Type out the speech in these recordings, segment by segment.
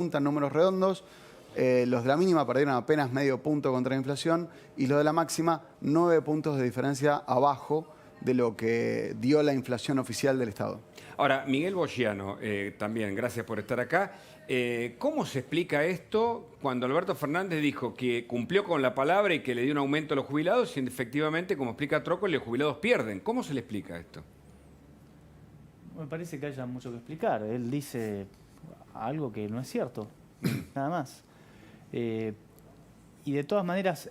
En números redondos, los de la mínima perdieron apenas medio punto contra la inflación y los de la máxima 9 puntos de diferencia abajo de lo que dio la inflación oficial del Estado. Ahora, Miguel Boggiano, también gracias por estar acá. ¿Cómo se explica esto cuando Alberto Fernández dijo que cumplió con la palabra y que le dio un aumento a los jubilados y efectivamente, como explica Trócoli, los jubilados pierden? ¿Cómo se le explica esto? Me parece que haya mucho que explicar. Él dice algo que no es cierto, nada más. Y de todas maneras,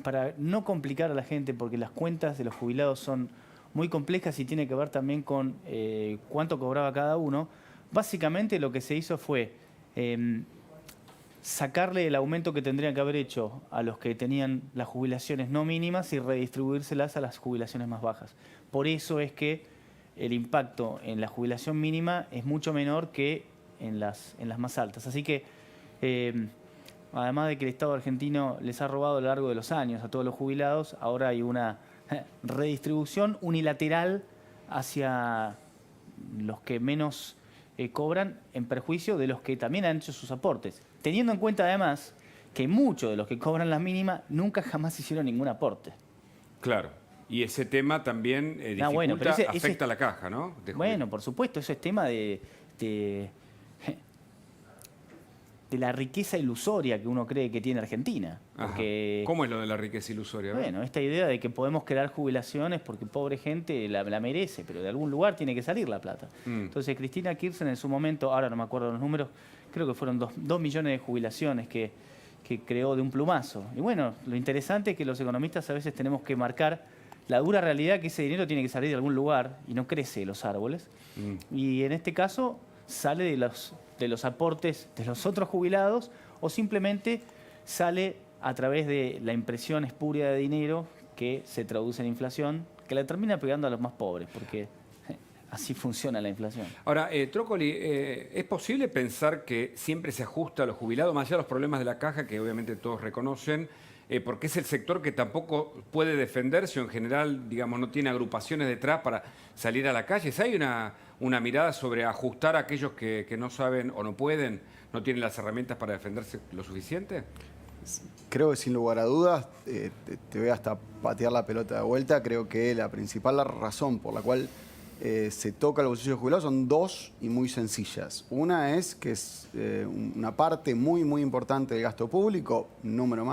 para no complicar a la gente, porque las cuentas de los jubilados son muy complejas y tiene que ver también con cuánto cobraba cada uno, básicamente lo que se hizo fue sacarle el aumento que tendrían que haber hecho a los que tenían las jubilaciones no mínimas y redistribuírselas a las jubilaciones más bajas. Por eso es que el impacto en la jubilación mínima es mucho menor que en las más altas. Así que, además de que el Estado argentino les ha robado a lo largo de los años a todos los jubilados, ahora hay una redistribución unilateral hacia los que menos cobran, en perjuicio de los que también han hecho sus aportes. Teniendo en cuenta además que muchos de los que cobran la mínima nunca jamás hicieron ningún aporte. Claro. Y ese tema también afecta a la caja, ¿no? Bueno, por supuesto, eso es tema de la riqueza ilusoria que uno cree que tiene Argentina. Porque, ¿cómo es lo de la riqueza ilusoria? Bueno, esta idea de que podemos crear jubilaciones porque pobre gente la merece, pero de algún lugar tiene que salir la plata. Entonces, Cristina Kirchner en su momento, ahora no me acuerdo los números, creo que fueron 2 millones de jubilaciones que creó de un plumazo. Y bueno, lo interesante es que los economistas a veces tenemos que marcar la dura realidad que ese dinero tiene que salir de algún lugar y no crece de los árboles. Y en este caso sale de los aportes de los otros jubilados o simplemente sale a través de la impresión espuria de dinero que se traduce en inflación, que la termina pegando a los más pobres, porque así funciona la inflación. Ahora, Trócoli, ¿es posible pensar que siempre se ajusta a los jubilados, más allá de los problemas de la caja, que obviamente todos reconocen, porque es el sector que tampoco puede defenderse o en general, digamos, no tiene agrupaciones detrás para salir a la calle? ¿Hay una mirada sobre ajustar a aquellos que no saben o no pueden, no tienen las herramientas para defenderse lo suficiente? Creo que sin lugar a dudas, te voy hasta patear la pelota de vuelta, creo que la principal razón por la cual se toca el bolsillo de jubilados son dos y muy sencillas. Una es que es una parte muy importante del gasto público, número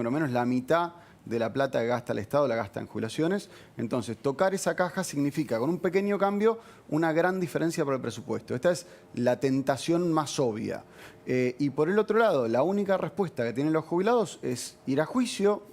menos, la mitad de la plata que gasta el Estado la gasta en jubilaciones. Entonces, tocar esa caja significa, con un pequeño cambio, una gran diferencia para el presupuesto. Esta es la tentación más obvia. Y por el otro lado, la única respuesta que tienen los jubilados es ir a juicio.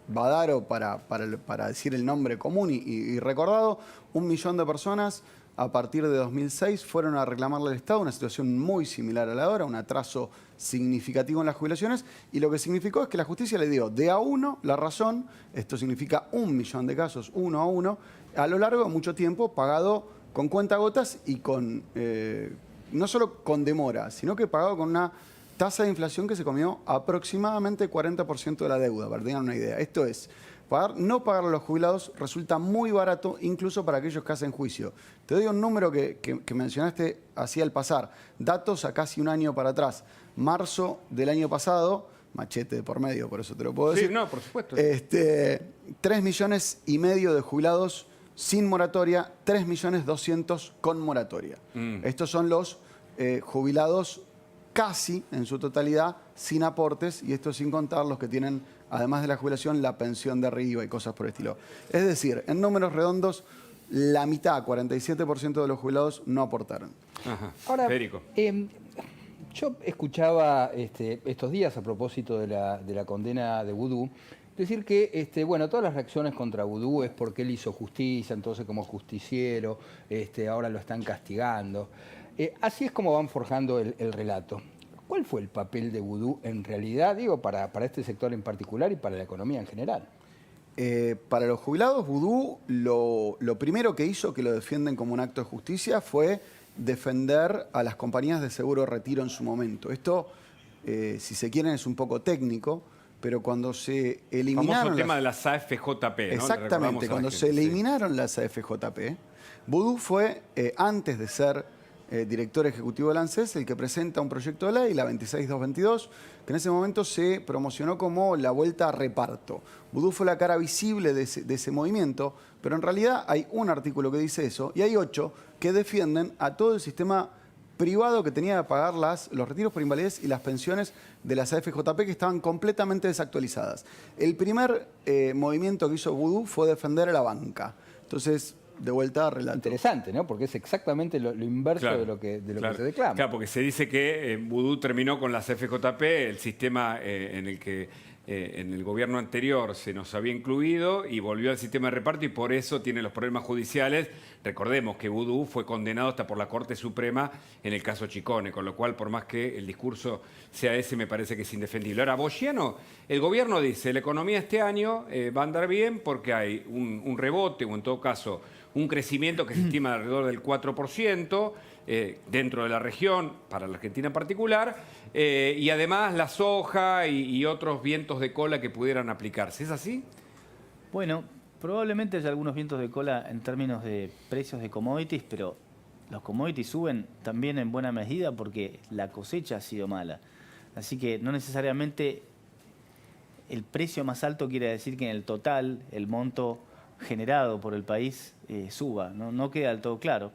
Badaro, para decir el nombre común y recordado, 1 millón de personas a partir de 2006 fueron a reclamarle al Estado una situación muy similar a la de ahora, un atraso significativo en las jubilaciones, y lo que significó es que la justicia le dio de a uno la razón. Esto significa 1 millón de casos, 1 a 1, a lo largo de mucho tiempo, pagado con cuentagotas y con no solo con demora, sino que pagado con una tasa de inflación que se comió aproximadamente 40% de la deuda, para que tengan una idea. Esto es, no pagar a los jubilados resulta muy barato, incluso para aquellos que hacen juicio. Te doy un número que mencionaste así al pasar. Datos a casi un año para atrás. Marzo del año pasado, machete de por medio, por eso te lo puedo decir. Sí, no, por supuesto. 3,5 millones de jubilados sin moratoria, 3.200.000 con moratoria. Estos son los jubilados casi en su totalidad sin aportes, y esto sin contar los que tienen, además de la jubilación, la pensión de arriba y cosas por el estilo. Es decir, en números redondos, la mitad, 47% de los jubilados no aportaron. Ahora, Federico. Yo escuchaba estos días, a propósito de la condena de Vudú, decir que bueno, todas las reacciones contra Vudú es porque él hizo justicia, entonces como justiciero, ahora lo están castigando. Así es como van forjando el relato. ¿Cuál fue el papel de Vudú en realidad, digo, para este sector en particular y para la economía en general? Para los jubilados, Vudú lo primero que hizo, que lo defienden como un acto de justicia, fue defender a las compañías de seguro de retiro en su momento. Esto, si se quieren, es un poco técnico, pero cuando se eliminaron... El tema de las AFJP, ¿no? Exactamente, cuando se eliminaron las AFJP, Vudú fue, antes de ser director ejecutivo del ANSES, el que presenta un proyecto de ley, la 26222, que en ese momento se promocionó como la vuelta a reparto. Vudú fue la cara visible de ese movimiento, pero en realidad hay un artículo que dice eso y hay 8 que defienden a todo el sistema privado que tenía que pagar los retiros por invalidez y las pensiones de las AFJP que estaban completamente desactualizadas. El primer movimiento que hizo Vudú fue defender a la banca. Entonces, de vuelta a relato. Interesante, ¿no? Porque es exactamente lo inverso de lo que se declama. Claro, porque se dice que Vudú terminó con las FJP, el sistema en el que en el gobierno anterior se nos había incluido y volvió al sistema de reparto y por eso tiene los problemas judiciales. Recordemos que Vudú fue condenado hasta por la Corte Suprema en el caso Chicone, con lo cual por más que el discurso sea ese me parece que es indefendible. Ahora, Bogiano, el gobierno dice la economía este año va a andar bien porque hay un rebote o en todo caso un crecimiento que se estima de alrededor del 4%, dentro de la región, para la Argentina en particular, y además la soja y otros vientos de cola que pudieran aplicarse. ¿Es así? Bueno, probablemente haya algunos vientos de cola en términos de precios de commodities, pero los commodities suben también en buena medida porque la cosecha ha sido mala. Así que no necesariamente el precio más alto quiere decir que en el total el monto generado por el país suba, no queda del todo claro.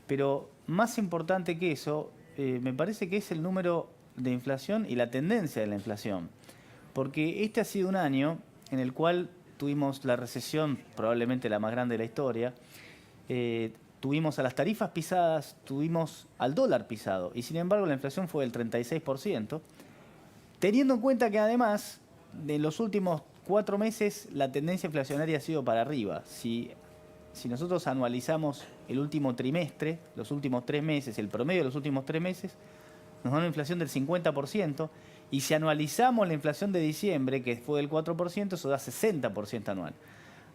Pero más importante que eso, me parece que es el número de inflación y la tendencia de la inflación. Porque este ha sido un año en el cual tuvimos la recesión, probablemente la más grande de la historia, tuvimos a las tarifas pisadas, tuvimos al dólar pisado, y sin embargo la inflación fue del 36%, teniendo en cuenta que además, de los últimos 4 meses, la tendencia inflacionaria ha sido para arriba. Si nosotros anualizamos el último trimestre, los últimos 3 meses, el promedio de los últimos 3 meses, nos da una inflación del 50%, y si anualizamos la inflación de diciembre, que fue del 4%, eso da 60% anual.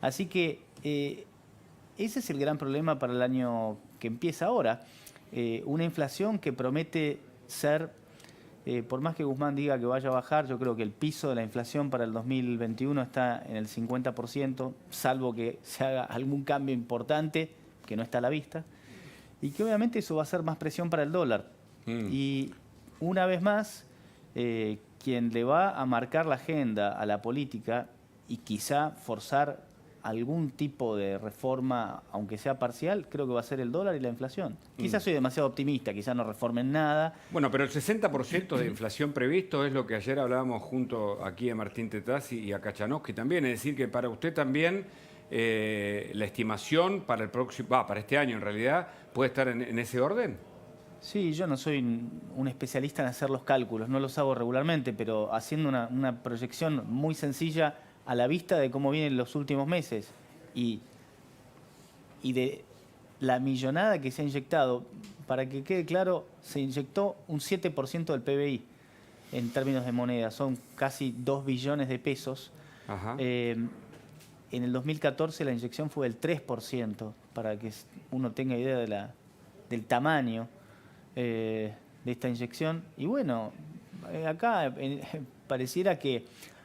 Así que ese es el gran problema para el año que empieza ahora. Una inflación que promete ser, por más que Guzmán diga que vaya a bajar, yo creo que el piso de la inflación para el 2021 está en el 50%, salvo que se haga algún cambio importante, que no está a la vista, y que obviamente eso va a ser más presión para el dólar. Y una vez más, quien le va a marcar la agenda a la política y quizá forzar algún tipo de reforma, aunque sea parcial, creo que va a ser el dólar y la inflación. Quizás soy demasiado optimista, quizás no reformen nada. Bueno, pero el 60% de inflación previsto es lo que ayer hablábamos junto aquí a Martín Tetaz y a Kachanowski también. Es decir, que para usted también la estimación para el próximo, para este año en realidad, puede estar en ese orden. Sí, yo no soy un especialista en hacer los cálculos, no los hago regularmente, pero haciendo una proyección muy sencilla a la vista de cómo vienen los últimos meses y de la millonada que se ha inyectado, para que quede claro, se inyectó un 7% del PBI en términos de moneda, son casi 2 billones de pesos. Ajá. En el 2014 la inyección fue del 3%, para que uno tenga idea del tamaño de esta inyección. Y bueno, acá pareciera que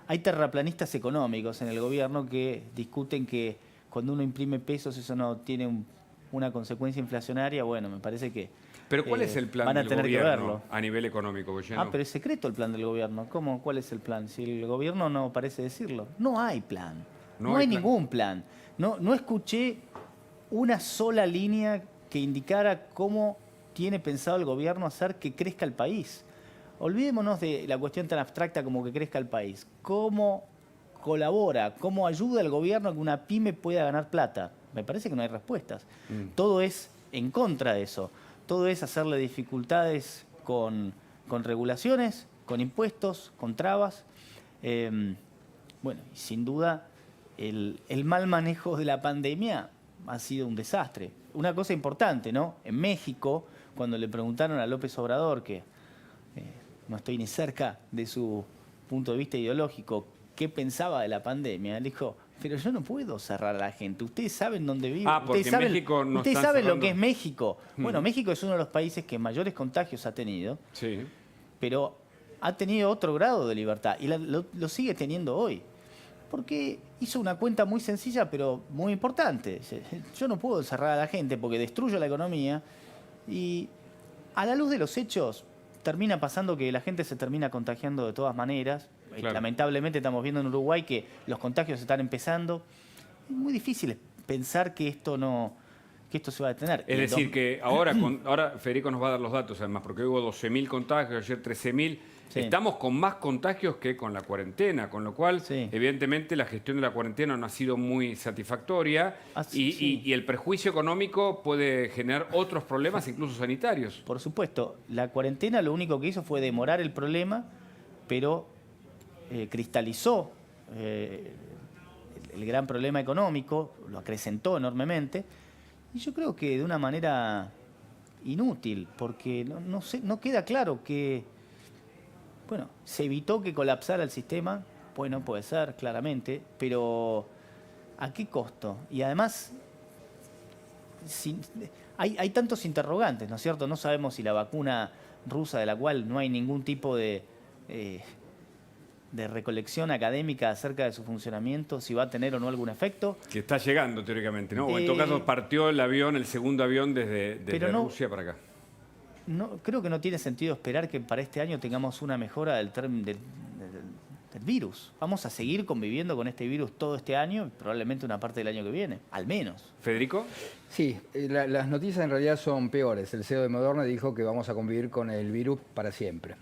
hay terraplanistas económicos en el gobierno que discuten que cuando uno imprime pesos eso no tiene una consecuencia inflacionaria. Bueno, me parece que pero ¿cuál es el plan del gobierno a nivel económico, Bogiano? Pero es secreto el plan del gobierno. ¿Cómo? ¿Cuál es el plan? Si el gobierno no parece decirlo. No hay plan. No hay ningún plan. No escuché una sola línea que indicara cómo tiene pensado el gobierno hacer que crezca el país. Olvidémonos de la cuestión tan abstracta como que crezca el país. ¿Cómo colabora, cómo ayuda el gobierno a que una pyme pueda ganar plata? Me parece que no hay respuestas. Todo es en contra de eso. Todo es hacerle dificultades con regulaciones, con impuestos, con trabas. Bueno, y sin duda, el mal manejo de la pandemia ha sido un desastre. Una cosa importante, ¿no? En México, cuando le preguntaron a López Obrador, que no estoy ni cerca de su punto de vista ideológico, qué pensaba de la pandemia, él dijo, pero yo no puedo cerrar a la gente. Ustedes saben dónde viven. Porque ustedes saben, México no ustedes están saben lo cerrando. que es México. Bueno, México es uno de los países que mayores contagios ha tenido, Sí. pero ha tenido otro grado de libertad y lo sigue teniendo hoy. Porque hizo una cuenta muy sencilla, pero muy importante. Yo no puedo cerrar a la gente porque destruyo la economía y A la luz de los hechos, termina pasando que la gente se termina contagiando de todas maneras. Claro. Lamentablemente estamos viendo en Uruguay que los contagios están empezando. Es muy difícil pensar que esto se va a detener. Es decir, que ahora Federico nos va a dar los datos además, porque hubo 12.000 contagios, ayer 13.000. Sí. Estamos con más contagios que con la cuarentena, con lo cual, Sí. evidentemente, la gestión de la cuarentena no ha sido muy satisfactoria y el perjuicio económico puede generar otros problemas, incluso sanitarios. Por supuesto, la cuarentena lo único que hizo fue demorar el problema, pero cristalizó el gran problema económico, lo acrecentó enormemente, y yo creo que de una manera inútil, porque no queda claro que, bueno, se evitó que colapsara el sistema, bueno, puede ser, claramente, pero ¿a qué costo? Y además, hay tantos interrogantes, ¿no es cierto? No sabemos si la vacuna rusa, de la cual no hay ningún tipo de recolección académica acerca de su funcionamiento, si va a tener o no algún efecto. Que está llegando, teóricamente, ¿no? O en todo caso partió el segundo avión desde Rusia para acá. No, creo que no tiene sentido esperar que para este año tengamos una mejora del virus. Vamos a seguir conviviendo con este virus todo este año y probablemente una parte del año que viene, al menos. ¿Federico? Sí, las noticias en realidad son peores. El CEO de Moderna dijo que vamos a convivir con el virus para siempre.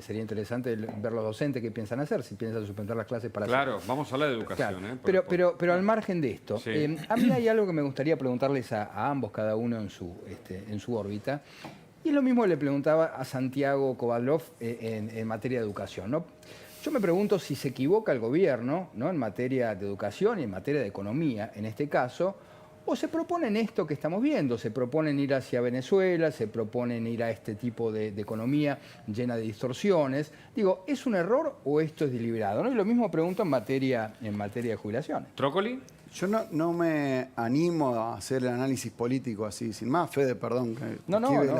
Sería interesante ver los docentes qué piensan hacer, si piensan suspender las clases para siempre. Claro, vamos a hablar de educación. Claro. Pero al margen de esto, Sí. a mí hay algo que me gustaría preguntarles a ambos, cada uno en su órbita. Y lo mismo le preguntaba a Santiago Kovadlov en materia de educación, ¿no? Yo me pregunto si se equivoca el gobierno, ¿no?, en materia de educación y en materia de economía, en este caso, o se proponen esto que estamos viendo, se proponen ir hacia Venezuela, se proponen ir a este tipo de economía llena de distorsiones. Digo, ¿es un error o esto es deliberado, ¿no? Y lo mismo pregunto en materia de jubilaciones. ¿Trócoli? Yo no me animo a hacer el análisis político así, sin más. Fede, perdón, que esquive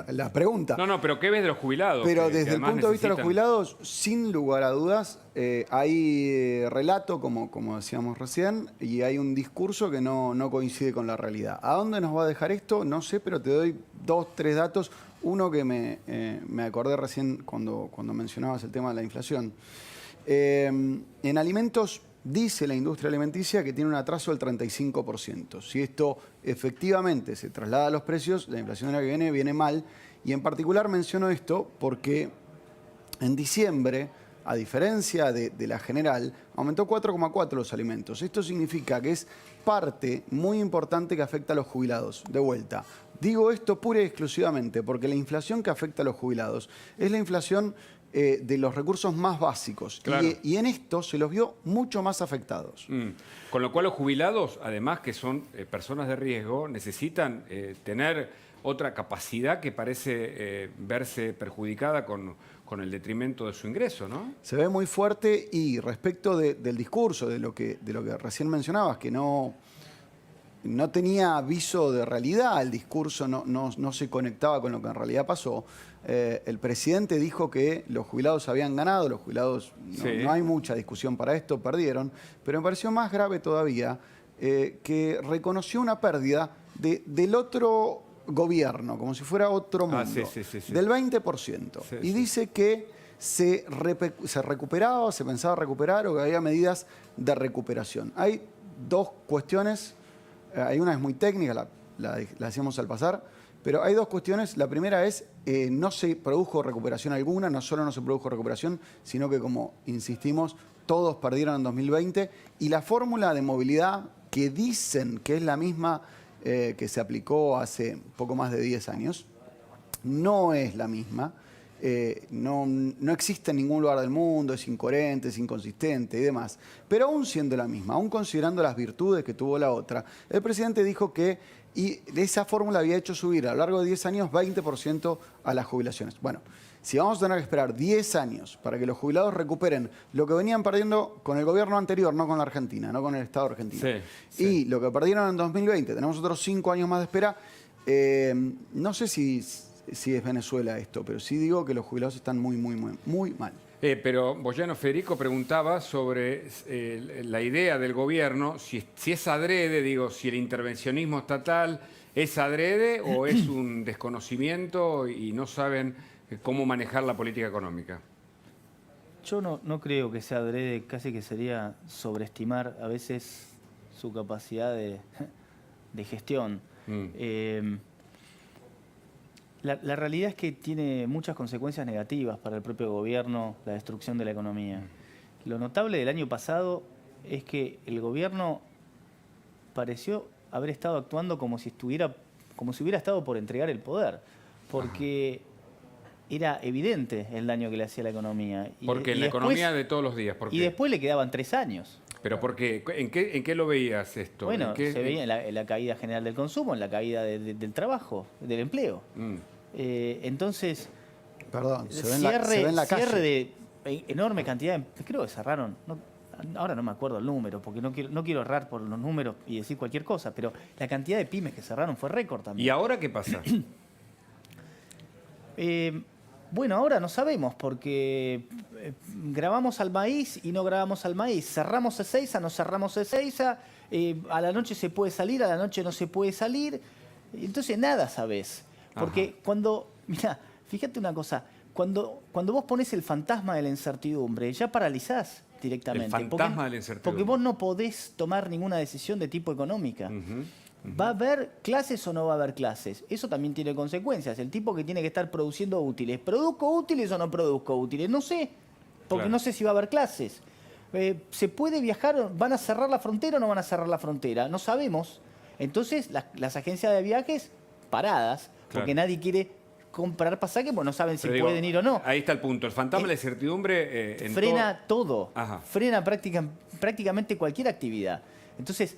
la pregunta. No, pero ¿qué ves de los jubilados? Pero que desde el además punto de vista de los necesitan? jubilados, sin lugar a dudas, hay relato, como decíamos recién, y hay un discurso que no coincide con la realidad. ¿A dónde nos va a dejar esto? No sé, pero te doy 2, 3 datos. Uno que me acordé recién cuando mencionabas el tema de la inflación. En alimentos, dice la industria alimenticia que tiene un atraso del 35%. Si esto efectivamente se traslada a los precios, la inflación del año que viene mal. Y en particular menciono esto porque en diciembre, a diferencia de la general, aumentó 4,4 los alimentos. Esto significa que es parte muy importante que afecta a los jubilados. De vuelta, digo esto pura y exclusivamente porque la inflación que afecta a los jubilados es la inflación de los recursos más básicos. Claro. Y en esto se los vio mucho más afectados. Con lo cual los jubilados, además que son personas de riesgo, necesitan tener otra capacidad que parece verse perjudicada con el detrimento de su ingreso, ¿no? Se ve muy fuerte y respecto del discurso, de lo que recién mencionabas, que no tenía aviso de realidad, el discurso no se conectaba con lo que en realidad pasó. El presidente dijo que los jubilados habían ganado, los jubilados, no hay mucha discusión para esto, perdieron, pero me pareció más grave todavía que reconoció una pérdida del otro gobierno, como si fuera otro mundo, del 20%. Y dice que se recuperaba, se pensaba recuperar o que había medidas de recuperación. Hay 2 cuestiones, hay una es muy técnica, la hacíamos al pasar, pero hay 2 cuestiones. La primera es, no se produjo recuperación alguna, no solo no se produjo recuperación, sino que, como insistimos, todos perdieron en 2020. Y la fórmula de movilidad, que dicen que es la misma que se aplicó hace poco más de 10 años, no es la misma. No existe en ningún lugar del mundo, es incoherente, es inconsistente y demás. Pero aún siendo la misma, aún considerando las virtudes que tuvo la otra, el presidente dijo que esa fórmula había hecho subir a lo largo de 10 años 20% a las jubilaciones. Bueno, si vamos a tener que esperar 10 años para que los jubilados recuperen lo que venían perdiendo con el gobierno anterior, no con la Argentina, no con el Estado argentino, y lo que perdieron en 2020, tenemos otros 5 años más de espera, no sé si es Venezuela esto, pero sí digo que los jubilados están muy mal. Pero Boyano Federico preguntaba sobre la idea del gobierno, si es adrede, digo, si el intervencionismo estatal ¿Es adrede o es un desconocimiento y no saben cómo manejar la política económica? Yo no creo que sea adrede, casi que sería sobreestimar a veces su capacidad de gestión. La realidad es que tiene muchas consecuencias negativas para el propio gobierno la destrucción de la economía. Lo notable del año pasado es que el gobierno pareció haber estado actuando como si hubiera estado por entregar el poder, porque era evidente el daño que le hacía a la economía. Porque en la economía de todos los días. ¿Por qué? Y después le quedaban 3 años. ¿Pero por qué? ¿En qué lo veías esto? Bueno, se veía en la caída general del consumo, en la caída del trabajo, del empleo. Entonces, Perdón, se ve en la calle. cierre de enorme cantidad de... Creo que cerraron, ahora no me acuerdo el número, porque no quiero errar por los números y decir cualquier cosa, pero la cantidad de pymes que cerraron fue récord también. ¿Y ahora qué pasa? Bueno, ahora no sabemos, porque grabamos al maíz y no grabamos al maíz. Cerramos Ezeiza, no cerramos Ezeiza. A la noche se puede salir, a la noche no se puede salir. Entonces nada sabés. Porque mira, fíjate una cosa, cuando vos pones el fantasma de la incertidumbre, ya paralizás directamente. El fantasma de la incertidumbre. Porque vos no podés tomar ninguna decisión de tipo económica. ¿Va a haber clases o no va a haber clases? Eso también tiene consecuencias. El tipo que tiene que estar produciendo útiles. ¿Produzco útiles o no produzco útiles? No sé, porque no sé si va a haber clases. ¿Se puede viajar? ¿Van a cerrar la frontera o no van a cerrar la frontera? No sabemos. Entonces, las agencias de viajes paradas, porque nadie quiere comprar pasajes, porque no saben si pueden ir o no. Ahí está el punto. El fantasma de la incertidumbre... frena todo. Ajá. Frena prácticamente cualquier actividad. Entonces,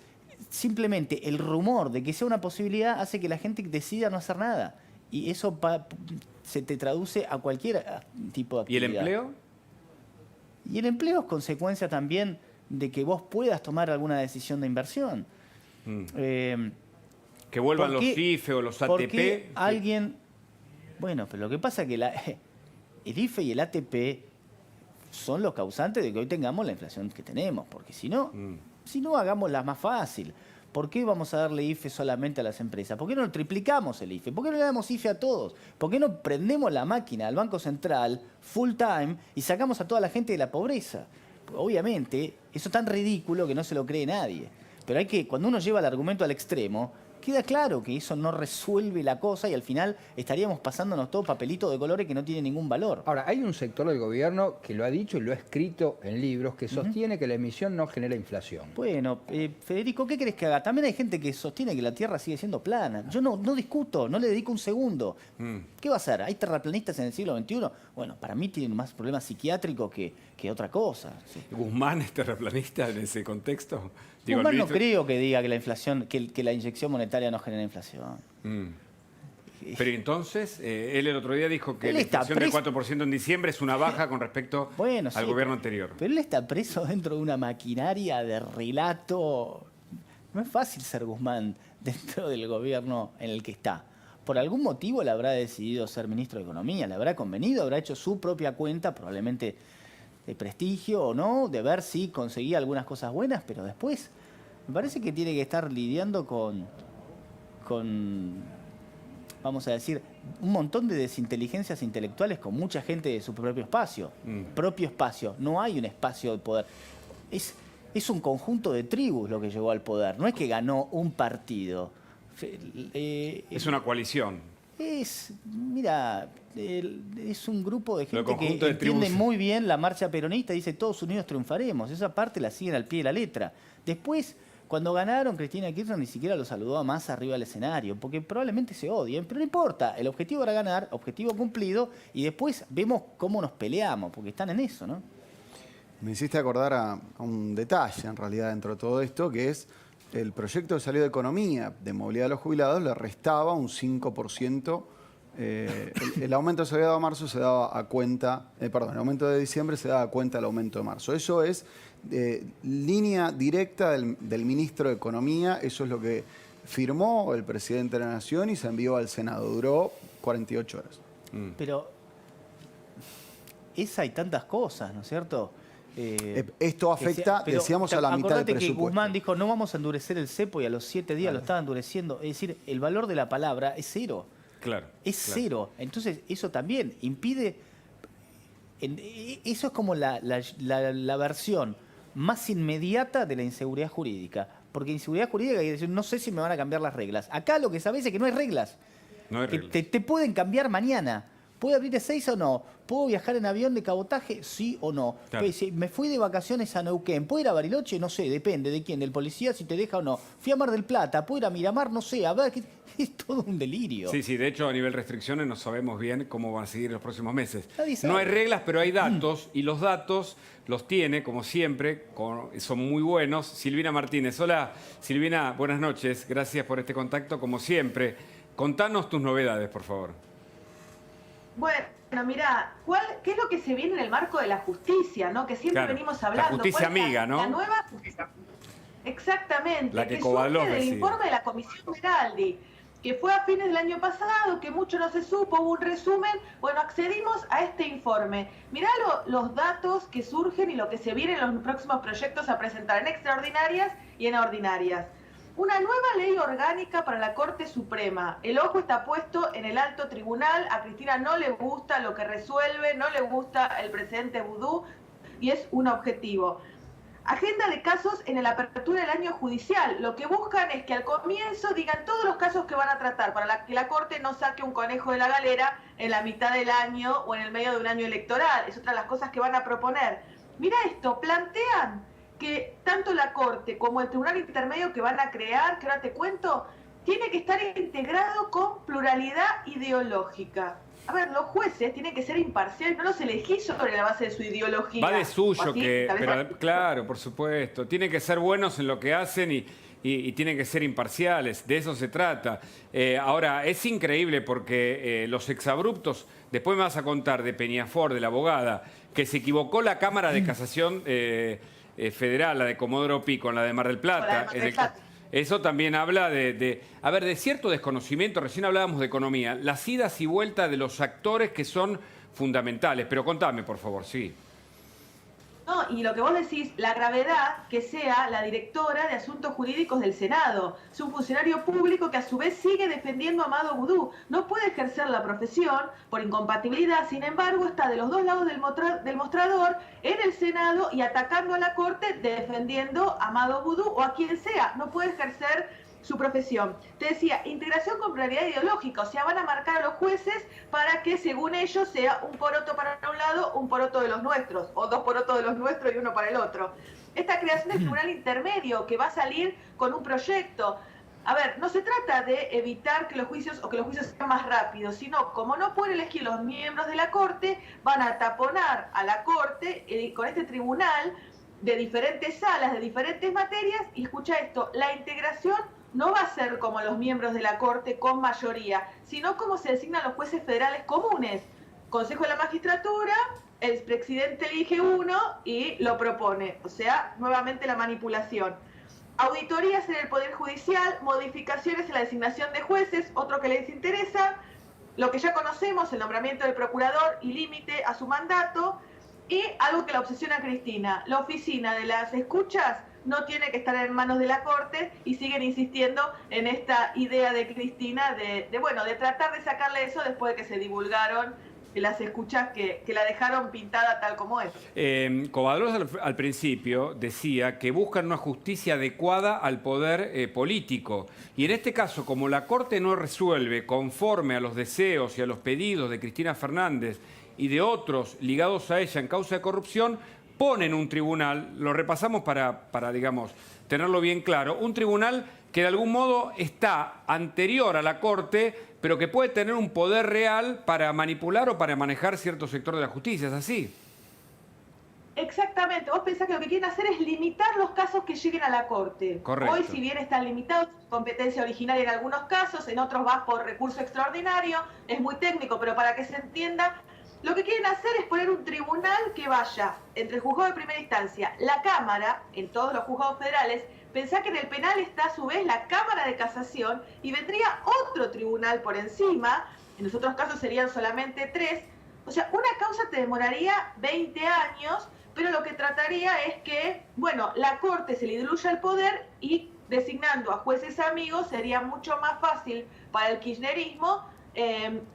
simplemente el rumor de que sea una posibilidad hace que la gente decida no hacer nada. Y eso se te traduce a cualquier tipo de actividad. ¿Y el empleo? Y el empleo es consecuencia también de que vos puedas tomar alguna decisión de inversión. Que vuelvan los IFE o los ATP. Porque alguien... Bueno, pero lo que pasa es que el IFE y el ATP son los causantes de que hoy tengamos la inflación que tenemos. Porque si no, hagámosla más fácil. ¿Por qué vamos a darle IFE solamente a las empresas? ¿Por qué no triplicamos el IFE? ¿Por qué no le damos IFE a todos? ¿Por qué no prendemos la máquina al Banco Central full time y sacamos a toda la gente de la pobreza? Obviamente, eso es tan ridículo que no se lo cree nadie. Pero cuando uno lleva el argumento al extremo, queda claro que eso no resuelve la cosa y al final estaríamos pasándonos todo papelito de colores que no tiene ningún valor. Ahora, hay un sector del gobierno que lo ha dicho y lo ha escrito en libros que sostiene que la emisión no genera inflación. Bueno, Federico, ¿qué querés que haga? También hay gente que sostiene que la Tierra sigue siendo plana. Yo no discuto, no le dedico un segundo. ¿Qué va a hacer? ¿Hay terraplanistas en el siglo XXI? Bueno, para mí tienen más problemas psiquiátricos que otra cosa. Sí. ¿Guzmán es terraplanista en ese contexto? Guzmán no creo que diga que la inflación, que la inyección monetaria no genera inflación. Pero entonces, él el otro día dijo que la inflación del 4% en diciembre es una baja con respecto al gobierno anterior. Pero él está preso dentro de una maquinaria de relato. No es fácil ser Guzmán dentro del gobierno en el que está. Por algún motivo le habrá decidido ser ministro de Economía, le habrá convenido, habrá hecho su propia cuenta, probablemente de prestigio o no, de ver si conseguía algunas cosas buenas, pero después me parece que tiene que estar lidiando con vamos a decir, un montón de desinteligencias intelectuales con mucha gente de su propio espacio. Propio espacio, no hay un espacio de poder. Es un conjunto de tribus lo que llegó al poder, no es que ganó un partido. Es una coalición. Mira, es un grupo de gente que entiende muy bien la marcha peronista, dice todos unidos triunfaremos. Esa parte la siguen al pie de la letra. Después, cuando ganaron, Cristina Kirchner ni siquiera lo saludó a Massa arriba del escenario, porque probablemente se odien, pero no importa. El objetivo era ganar, objetivo cumplido, y después vemos cómo nos peleamos, porque están en eso, ¿no? Me hiciste acordar a un detalle, en realidad, dentro de todo esto, que es el proyecto de salida de economía de movilidad de los jubilados le restaba un 5%. El aumento de salida de marzo se daba a cuenta, el aumento de diciembre se daba a cuenta del aumento de marzo. Eso es línea directa del ministro de Economía, eso es lo que firmó el presidente de la Nación y se envió al Senado. Duró 48 horas. Pero hay tantas cosas, ¿no es cierto? Esto afecta, decíamos, a la mitad del acordate que presupuesto. Guzmán dijo, no vamos a endurecer el cepo, y a los 7 días lo estaba endureciendo. Es decir, el valor de la palabra es cero. Claro. Es cero. Entonces, eso también impide... Eso es como la versión más inmediata de la inseguridad jurídica. Porque inseguridad jurídica quiere decir, no sé si me van a cambiar las reglas. Acá lo que sabés es que no hay reglas. No hay Que reglas. te pueden cambiar mañana. ¿Puedo abrir de 6 o no? ¿Puedo viajar en avión de cabotaje? Sí o no. Claro. Pues, si me fui de vacaciones a Neuquén. ¿Puedo ir a Bariloche? No sé, depende de quién, del policía, si te deja o no. Fui a Mar del Plata. ¿Puedo ir a Miramar? No sé. A ver, es todo un delirio. Sí, de hecho a nivel restricciones no sabemos bien cómo van a seguir los próximos meses. Nadie sabe. No hay reglas, pero hay datos, y los datos los tiene, como siempre, son muy buenos. Silvina Martínez. Hola, Silvina, buenas noches. Gracias por este contacto, como siempre. Contanos tus novedades, por favor. Bueno, mira, ¿qué es lo que se viene en el marco de la justicia, ¿no? Que siempre Claro, venimos la hablando. justicia ¿Cuál es amiga, ¿no? La nueva justicia. Exactamente. La que surge Kovadlov del decide. informe de la Comisión Meraldi, que fue a fines del año pasado, que mucho no se supo, hubo un resumen. Bueno, accedimos a este informe. Mirá los datos que surgen y lo que se viene en los próximos proyectos a presentar en extraordinarias y en ordinarias. Una nueva ley orgánica para la Corte Suprema. El ojo está puesto en el alto tribunal. A Cristina no le gusta lo que resuelve, no le gusta el presidente Vudú, y es un objetivo. Agenda de casos en la apertura del año judicial. Lo que buscan es que al comienzo digan todos los casos que van a tratar, para que la Corte no saque un conejo de la galera en la mitad del año o en el medio de un año electoral. Es otra de las cosas que van a proponer. Mira esto, plantean que tanto la Corte como el Tribunal Intermedio que van a crear, que ahora te cuento, tiene que estar integrado con pluralidad ideológica. A ver, los jueces tienen que ser imparciales, no los elegís sobre la base de su ideología. Va de suyo, ¿Así? pero claro, por supuesto. Tienen que ser buenos en lo que hacen y tienen que ser imparciales. De eso se trata. Ahora, es increíble porque los exabruptos, después me vas a contar de Peñafort, de la abogada, que se equivocó la Cámara de Casación Federal, la de Comodoro Pi, con la de Mar del Plata. Eso también habla de cierto desconocimiento. Recién hablábamos de economía. Las idas y vueltas de los actores que son fundamentales. Pero contame, por favor, sí. No, y lo que vos decís, la gravedad que sea la directora de Asuntos Jurídicos del Senado. Es un funcionario público que a su vez sigue defendiendo a Amado Vudú. No puede ejercer la profesión por incompatibilidad, sin embargo está de los dos lados del mostrador en el Senado y atacando a la Corte, defendiendo a Amado Vudú o a quien sea. No puede ejercer su profesión. Te decía, integración con pluralidad ideológica, o sea, van a marcar a los jueces para que según ellos sea un poroto para un lado, un poroto de los nuestros, o dos porotos de los nuestros y uno para el otro. Esta creación del tribunal intermedio que va a salir con un proyecto. A ver, no se trata de evitar que los juicios sean más rápidos, sino como no pueden elegir los miembros de la Corte, van a taponar a la Corte con este tribunal de diferentes salas, de diferentes materias, y escucha esto, la integración no va a ser como los miembros de la Corte con mayoría, sino como se designan los jueces federales comunes. Consejo de la Magistratura, el presidente elige uno y lo propone. O sea, nuevamente la manipulación. Auditorías en el Poder Judicial, modificaciones en la designación de jueces, otro que les interesa, lo que ya conocemos, el nombramiento del procurador y límite a su mandato, y algo que la obsesiona a Cristina, la oficina de las escuchas no tiene que estar en manos de la Corte, y siguen insistiendo en esta idea de Cristina de tratar de sacarle eso después de que se divulgaron las escuchas que la dejaron pintada tal como es. Kovadlov al principio decía que buscan una justicia adecuada al poder político. Y en este caso, como la Corte no resuelve conforme a los deseos y a los pedidos de Cristina Fernández y de otros ligados a ella en causa de corrupción, ponen un tribunal, lo repasamos para digamos, tenerlo bien claro, un tribunal que de algún modo está anterior a la Corte, pero que puede tener un poder real para manipular o para manejar cierto sector de la justicia, ¿es así? Exactamente, vos pensás que lo que quieren hacer es limitar los casos que lleguen a la Corte. Correcto. Hoy, si bien están limitados, competencia originaria en algunos casos, en otros vas por recurso extraordinario, es muy técnico, pero para que se entienda, lo que quieren hacer es poner un tribunal que vaya entre el juzgado de primera instancia, la Cámara, en todos los juzgados federales. Pensá que en el penal está a su vez la Cámara de Casación y vendría otro tribunal por encima, en los otros casos serían solamente 3. O sea, una causa te demoraría 20 años, pero lo que trataría es que, bueno, la Corte se le diluya el poder y designando a jueces amigos sería mucho más fácil para el kirchnerismo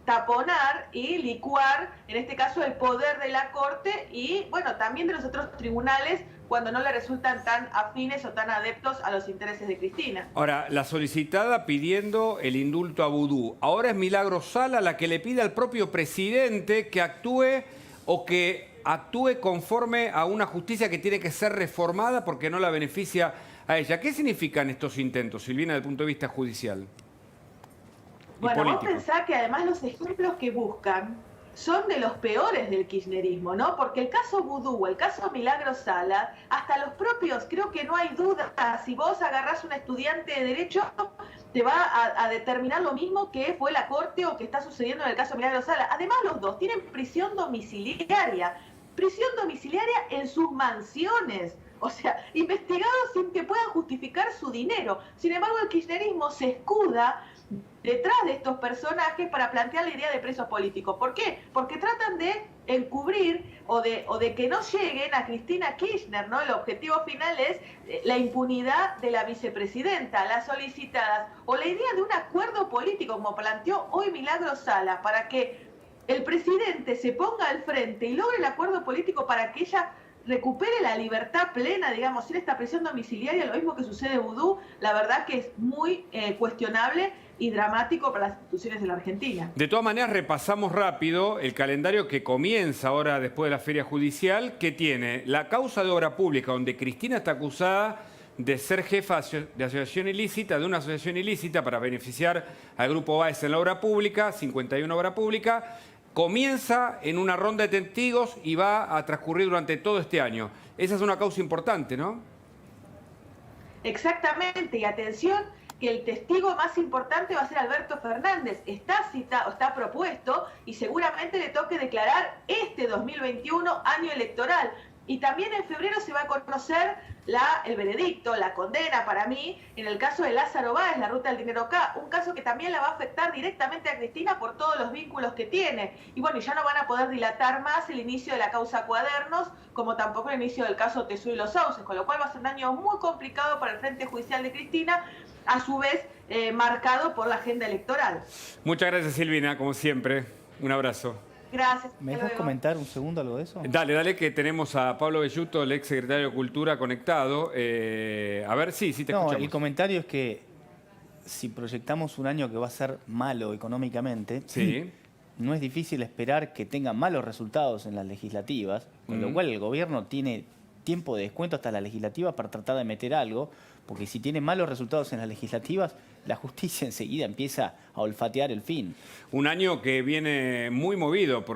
taponar y licuar, en este caso, el poder de la Corte y, bueno, también de los otros tribunales cuando no le resultan tan afines o tan adeptos a los intereses de Cristina. Ahora, la solicitada pidiendo el indulto a Vudú. Ahora es Milagros Sala la que le pide al propio presidente que actúe o que actúe conforme a una justicia que tiene que ser reformada porque no la beneficia a ella. ¿Qué significan estos intentos, Silvina, desde el punto de vista judicial? Bueno, vos pensás que además los ejemplos que buscan son de los peores del kirchnerismo, ¿no? Porque el caso Vudú, el caso Milagros Sala, hasta los propios, creo que no hay duda, si vos agarrás un estudiante de Derecho, te va a determinar lo mismo que fue la Corte o que está sucediendo en el caso Milagros Sala. Además, los dos tienen prisión domiciliaria en sus mansiones. O sea, investigados sin que puedan justificar su dinero. Sin embargo, el kirchnerismo se escuda detrás de estos personajes para plantear la idea de presos políticos. ¿Por qué? Porque tratan de encubrir o de que no lleguen a Cristina Kirchner, ¿no? El objetivo final es la impunidad de la vicepresidenta, las solicitadas, o la idea de un acuerdo político, como planteó hoy Milagros Sala, para que el presidente se ponga al frente y logre el acuerdo político para que ella recupere la libertad plena, digamos, sin esta prisión domiciliaria, lo mismo que sucede en Vudú, la verdad que es muy cuestionable y dramático para las instituciones de la Argentina. De todas maneras, repasamos rápido el calendario que comienza ahora después de la feria judicial, que tiene la causa de obra pública, donde Cristina está acusada de ser jefa de asociación ilícita, de una asociación ilícita para beneficiar al Grupo Báez en la obra pública, 51 obra pública. Comienza en una ronda de testigos y va a transcurrir durante todo este año. Esa es una causa importante, ¿no? Exactamente, y atención, que el testigo más importante va a ser Alberto Fernández. Está citado, está propuesto y seguramente le toque declarar este 2021 año electoral. Y también en febrero se va a conocer el veredicto, la condena para mí, en el caso de Lázaro Báez, la ruta del dinero acá, un caso que también la va a afectar directamente a Cristina por todos los vínculos que tiene. Y bueno, ya no van a poder dilatar más el inicio de la causa Cuadernos, como tampoco el inicio del caso Tesú y los Sauces, con lo cual va a ser un año muy complicado para el Frente Judicial de Cristina, a su vez marcado por la agenda electoral. Muchas gracias, Silvina, como siempre. Un abrazo. Gracias. ¿Me dejas comentar un segundo algo de eso? Dale, que tenemos a Pablo Belluto, el ex secretario de Cultura, conectado. A ver, sí, te escuchamos. El comentario es que si proyectamos un año que va a ser malo económicamente, sí, no es difícil esperar que tenga malos resultados en las legislativas, con lo cual el gobierno tiene tiempo de descuento hasta la legislativa para tratar de meter algo, porque si tiene malos resultados en las legislativas, la justicia enseguida empieza a olfatear el fin. Un año que viene muy movido, porque